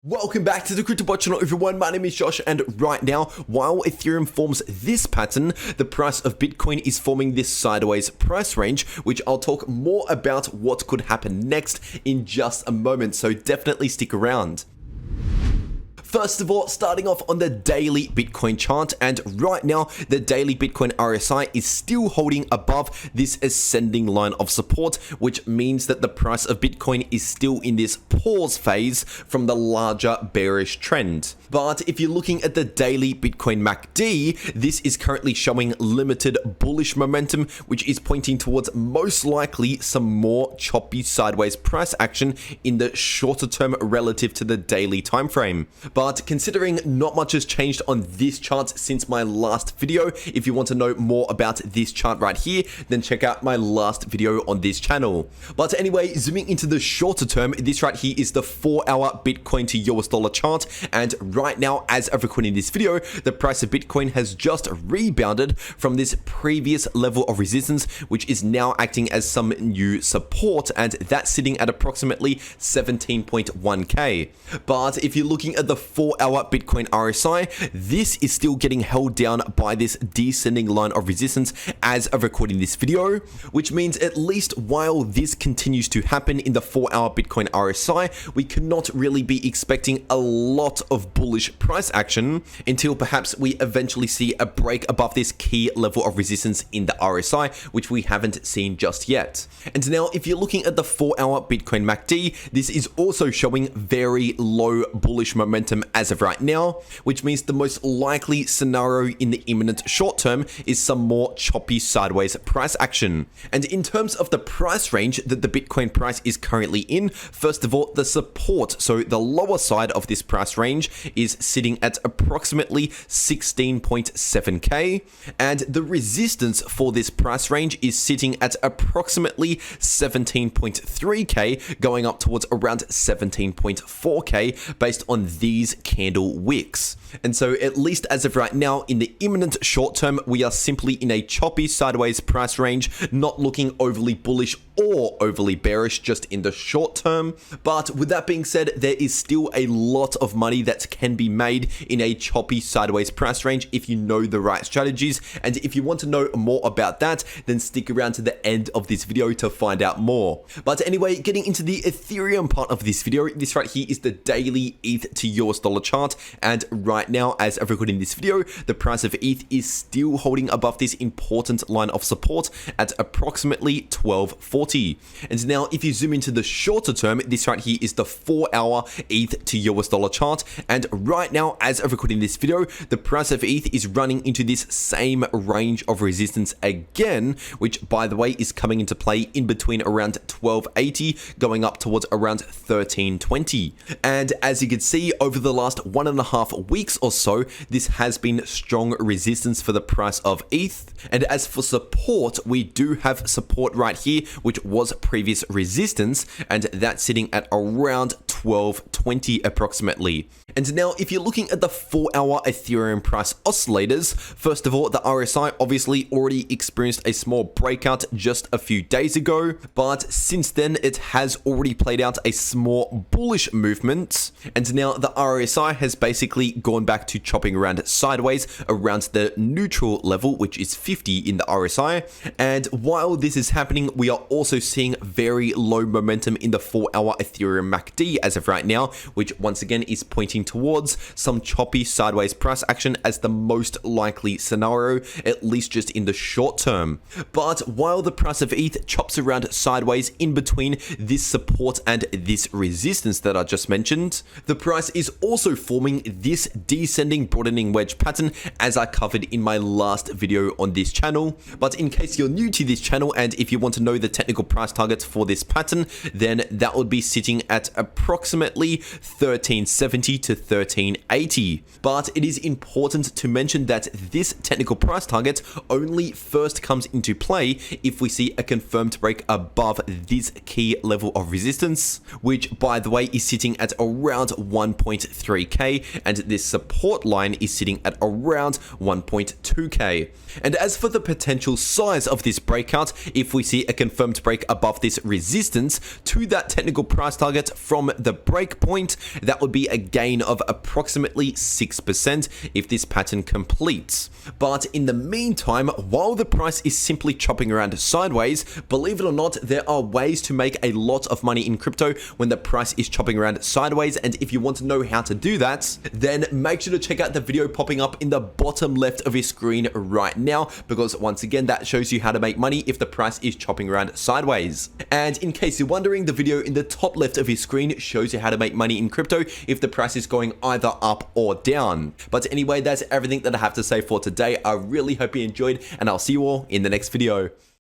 Welcome back to the CryptoBot channel, everyone. My name is Josh, and right now, while Ethereum forms this pattern, the price of Bitcoin is forming this sideways price range, which I'll talk more about what could happen next in just a moment, so definitely stick around. First of all, starting off on the daily Bitcoin chart, and right now the daily Bitcoin RSI is still holding above this ascending line of support, which means that the price of Bitcoin is still in this pause phase from the larger bearish trend. But if you're looking at the daily Bitcoin MACD, this is currently showing limited bullish momentum, which is pointing towards most likely some more choppy sideways price action in the shorter term relative to the daily time frame. But considering not much has changed on this chart since my last video, if you want to know more about this chart right here, then check out my last video on this channel. But anyway, zooming into the shorter term, this right here is the 4-hour Bitcoin to US dollar chart, and right now, as of recording this video, the price of Bitcoin has just rebounded from this previous level of resistance, which is now acting as some new support, and that's sitting at approximately 17.1k. But if you're looking at the 4-hour Bitcoin RSI, this is still getting held down by this descending line of resistance as of recording this video, which means at least while this continues to happen in the 4-hour Bitcoin RSI, we cannot really be expecting a lot of bullish price action until perhaps we eventually see a break above this key level of resistance in the RSI, which we haven't seen just yet. And now if you're looking at the 4-hour Bitcoin MACD, this is also showing very low bullish momentum as of right now, which means the most likely scenario in the imminent short term is some more choppy sideways price action. And in terms of the price range that the Bitcoin price is currently in, first of all, the support, so the lower side of this price range, is sitting at approximately 16.7k, and the resistance for this price range is sitting at approximately 17.3k, going up towards around 17.4k based on these candle wicks. And so at least as of right now, in the imminent short term, we are simply in a choppy sideways price range, not looking overly bullish or overly bearish, just in the short term. But with that being said, there is still a lot of money that can be made in a choppy sideways price range if you know the right strategies. And if you want to know more about that, then stick around to the end of this video to find out more. But anyway, getting into the Ethereum part of this video, this right here is the daily ETH to US dollar chart, and right now, as of recording this video, the price of ETH is still holding above this important line of support at approximately 1240. And now if you zoom into the shorter term, this right here is the 4-hour ETH to US dollar chart, and right now, as of recording this video, the price of ETH is running into this same range of resistance again, which by the way is coming into play in between around 1280 going up towards around 1320. And as you can see, over the last 1.5 weeks or so, this has been strong resistance for the price of ETH. And as for support, we do have support right here, which was previous resistance, and that's sitting at around 1220 approximately. And now if you're looking at the 4-hour Ethereum price oscillators, first of all, the RSI obviously already experienced a small breakout just a few days ago, but since then it has already played out a small bullish movement, and now the RSI has basically gone back to chopping around sideways around the neutral level, which is 50 in the RSI. And while this is happening, we are also seeing very low momentum in the 4-hour Ethereum MACD as of right now, which once again is pointing towards some choppy sideways price action as the most likely scenario, at least just in the short term. But while the price of ETH chops around sideways in between this support and this resistance that I just mentioned, the price is also forming this descending broadening wedge pattern, as I covered in my last video on this channel. But in case you're new to this channel, and if you want to know the technical price targets for this pattern, then that would be sitting at approximately 1370 to 1380. But it is important to mention that this technical price target only first comes into play if we see a confirmed break above this key level of resistance, which by the way is sitting at around 1.3k, and this support line is sitting at around 1.2k. And as for the potential size of this breakout, if we see a confirmed break above this resistance to that technical price target from the break point, that would be a gain of approximately 6% if this pattern completes. But in the meantime, while the price is simply chopping around sideways, believe it or not, there are ways to make a lot of money in crypto when the price is chopping around sideways. And if you want to know how to do that, then make sure to check out the video popping up in the bottom left of your screen right now, because once again, that shows you how to make money if the price is chopping around sideways. And in case you're wondering, the video in the top left of your screen shows you how to make money in crypto if the price is going either up or down. But anyway, that's everything that I have to say for today. I really hope you enjoyed, and I'll see you all in the next video.